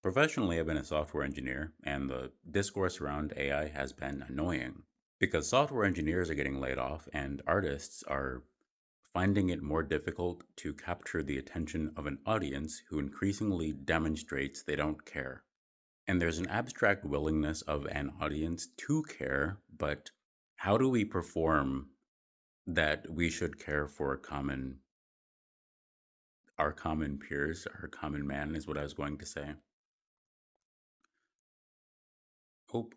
Professionally, I've been a software engineer, and the discourse around AI has been annoying because software engineers are getting laid off and artists are finding it more difficult to capture the attention of an audience who increasingly demonstrates they don't care. And there's an abstract willingness of an audience to care, but how do we perform that we should care for our common peers, our common man is what I was going to say. Oh,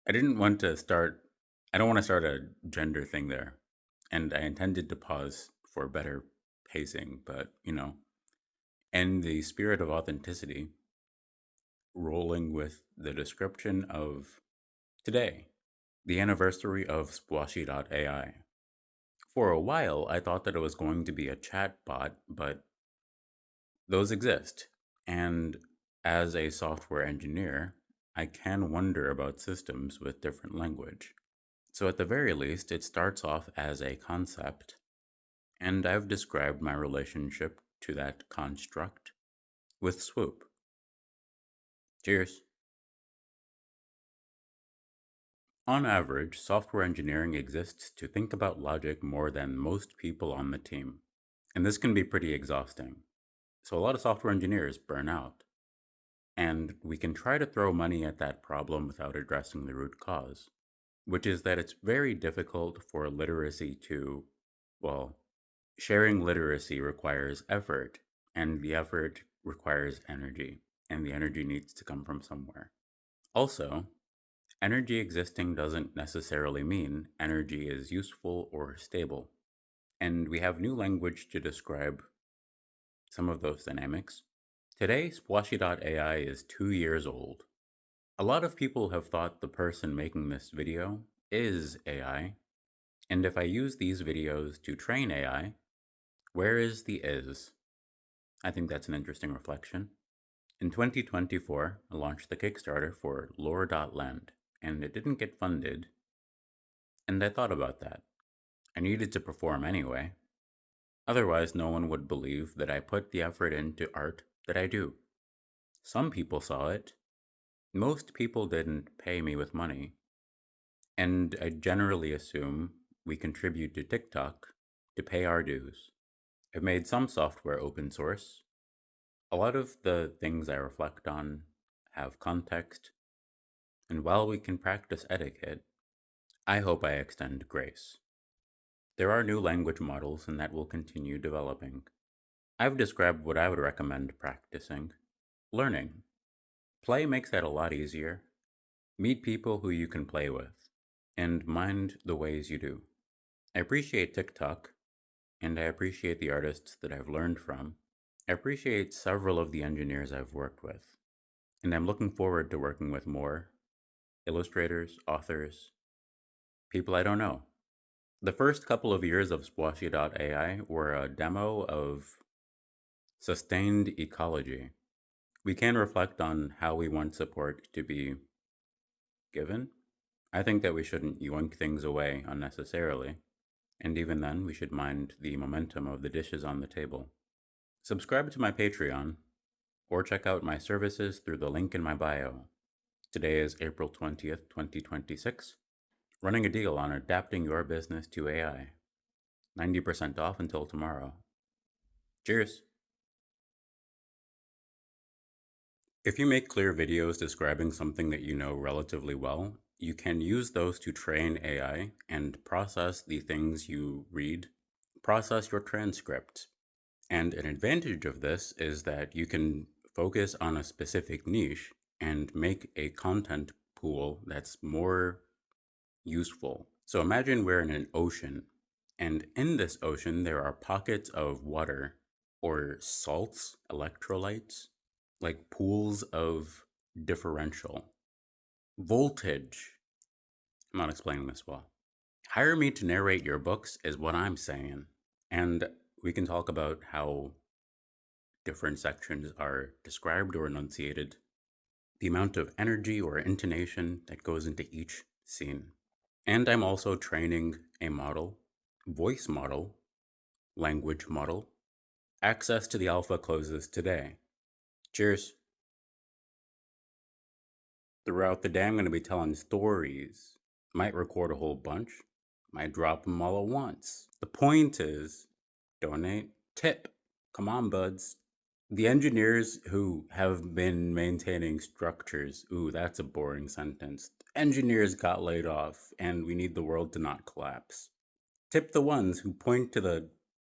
I don't want to start a gender thing there. And I intended to pause for better pacing, but, in the spirit of authenticity, rolling with the description of today, the anniversary of Squashy.ai. For a while, I thought that it was going to be a chat bot, but those exist. And as a software engineer, I can wonder about systems with different language. So, at the very least, it starts off as a concept, and I've described my relationship to that construct with Swoop. Cheers. On average, software engineering exists to think about logic more than most people on the team, and this can be pretty exhausting. So, a lot of software engineers burn out, and we can try to throw money at that problem without addressing the root cause, which is that it's very difficult for literacy to, well, sharing literacy requires effort, and the effort requires energy, and the energy needs to come from somewhere. Also, energy existing doesn't necessarily mean energy is useful or stable, and we have new language to describe some of those dynamics. Today, Splashy.ai is 2 years old. A lot of people have thought the person making this video is AI, and if I use these videos to train AI, where is the is? I think that's an interesting reflection. In 2024, I launched the Kickstarter for Lore.land, and it didn't get funded, and I thought about that. I needed to perform anyway. Otherwise, no one would believe that I put the effort into art that I do. Some people saw it. Most people didn't pay me with money. And I generally assume we contribute to TikTok to pay our dues. I've made some software open source. A lot of the things I reflect on have context, and while we can practice etiquette, I hope I extend grace. There are new language models, and that will continue developing. I've described what I would recommend practicing. Learning. Play makes that a lot easier. Meet people who you can play with, and mind the ways you do. I appreciate TikTok, and I appreciate the artists that I've learned from. I appreciate several of the engineers I've worked with, and I'm looking forward to working with more illustrators, authors, people I don't know. The first couple of years of Splashy.ai were a demo of sustained ecology. We can reflect on how we want support to be given. I think that we shouldn't yoink things away unnecessarily, and even then, we should mind the momentum of the dishes on the table. Subscribe to my Patreon, or check out my services through the link in my bio. Today is April 20th, 2026. Running a deal on adapting your business to AI. 90% off until tomorrow. Cheers! If you make clear videos describing something that you know relatively well, you can use those to train AI and process the things you read, process your transcript. And an advantage of this is that you can focus on a specific niche and make a content pool that's more useful. So imagine we're in an ocean, and in this ocean, there are pockets of water or salts, electrolytes, like pools of differential. Voltage. I'm not explaining this well. Hire me to narrate your books, is what I'm saying. And we can talk about how different sections are described or enunciated, the amount of energy or intonation that goes into each scene. And I'm also training a model, voice model, language model. Access to the alpha closes today. Cheers. Throughout the day, I'm going to be telling stories. Might record a whole bunch, might drop them all at once. The point is donate, tip. Come on, buds. The engineers who have been maintaining structures, ooh, that's a boring sentence. Engineers got laid off, and we need the world to not collapse. Tip the ones who point to the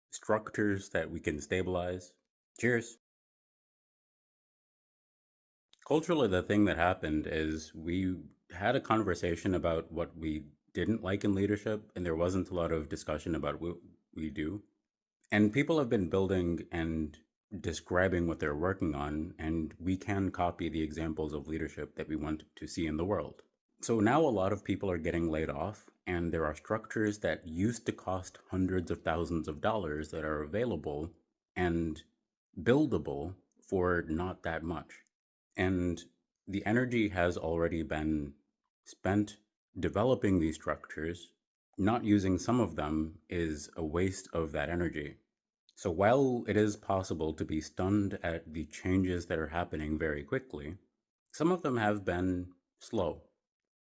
structures that we can stabilize. Cheers. Culturally, the thing that happened is we had a conversation about what we didn't like in leadership, and there wasn't a lot of discussion about what we do. And people have been building and describing what they're working on, and we can copy the examples of leadership that we want to see in the world. So now a lot of people are getting laid off, and there are structures that used to cost hundreds of thousands of dollars that are available and buildable for not that much. And the energy has already been spent developing these structures. Not using some of them is a waste of that energy. So while it is possible to be stunned at the changes that are happening very quickly, some of them have been slow,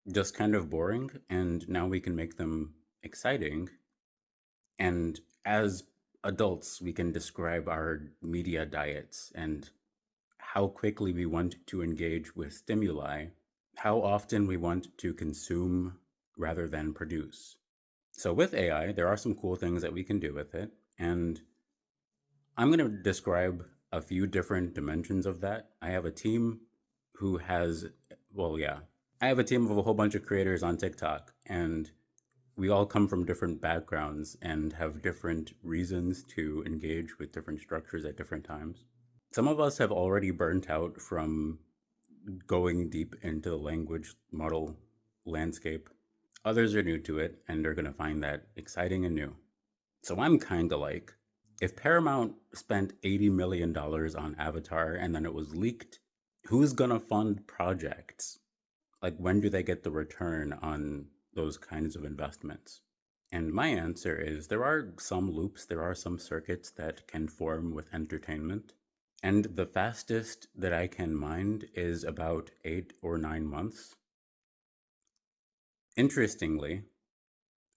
just kind of boring, and now we can make them exciting. And as adults, we can describe our media diets and how quickly we want to engage with stimuli, how often we want to consume rather than produce. So with AI, there are some cool things that we can do with it. And I'm going to describe a few different dimensions of that. I have a team who has, well, yeah, I have a team of a whole bunch of creators on TikTok, and we all come from different backgrounds and have different reasons to engage with different structures at different times. Some of us have already burnt out from going deep into the language model landscape. Others are new to it and are going to find that exciting and new. So I'm kind of like, if Paramount spent $80 million on Avatar and then it was leaked, who's going to fund projects? Like, when do they get the return on those kinds of investments? And my answer is there are some loops, there are some circuits that can form with entertainment. And the fastest that I can mind is about 8 or 9 months. Interestingly,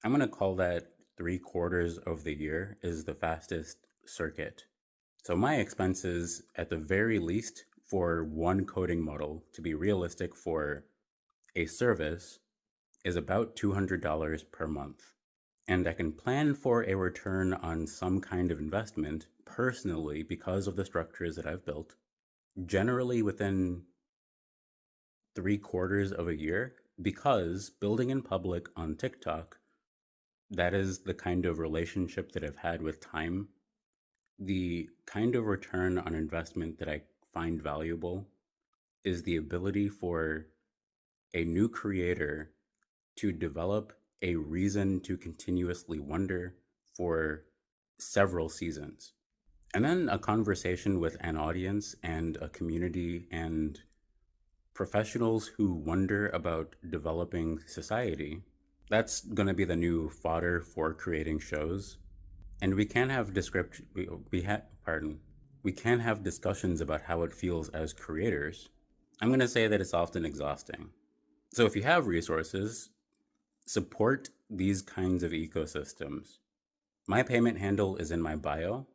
I'm going to call that 3/4 of the year is the fastest circuit. So my expenses, at the very least, for one coding model to be realistic for a service, is about $200 per month. And I can plan for a return on some kind of investment personally because of the structures that I've built, generally within 3/4 of a year, because building in public on TikTok, that is the kind of relationship that I've had with time. The kind of return on investment that I find valuable is the ability for a new creator to develop a reason to continuously wonder for several seasons. And then a conversation with an audience and a community and professionals who wonder about developing society. That's going to be the new fodder for creating shows. And we can have we can have discussions about how it feels as creators. I'm going to say that it's often exhausting. So if you have resources, support these kinds of ecosystems. My payment handle is in my bio.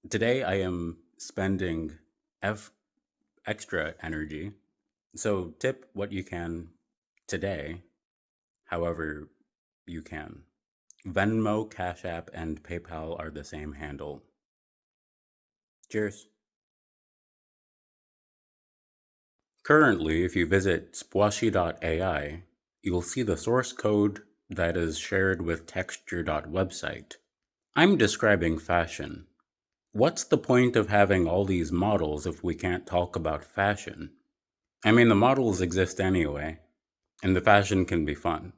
Today I am spending extra energy. So tip what you can today, however you can. Venmo, Cash App, and PayPal are the same handle. Cheers. Currently, if you visit spwashy.ai, you'll see the source code that is shared with texture.website. I'm describing fashion. What's the point of having all these models if we can't talk about fashion? I mean, the models exist anyway, and the fashion can be fun.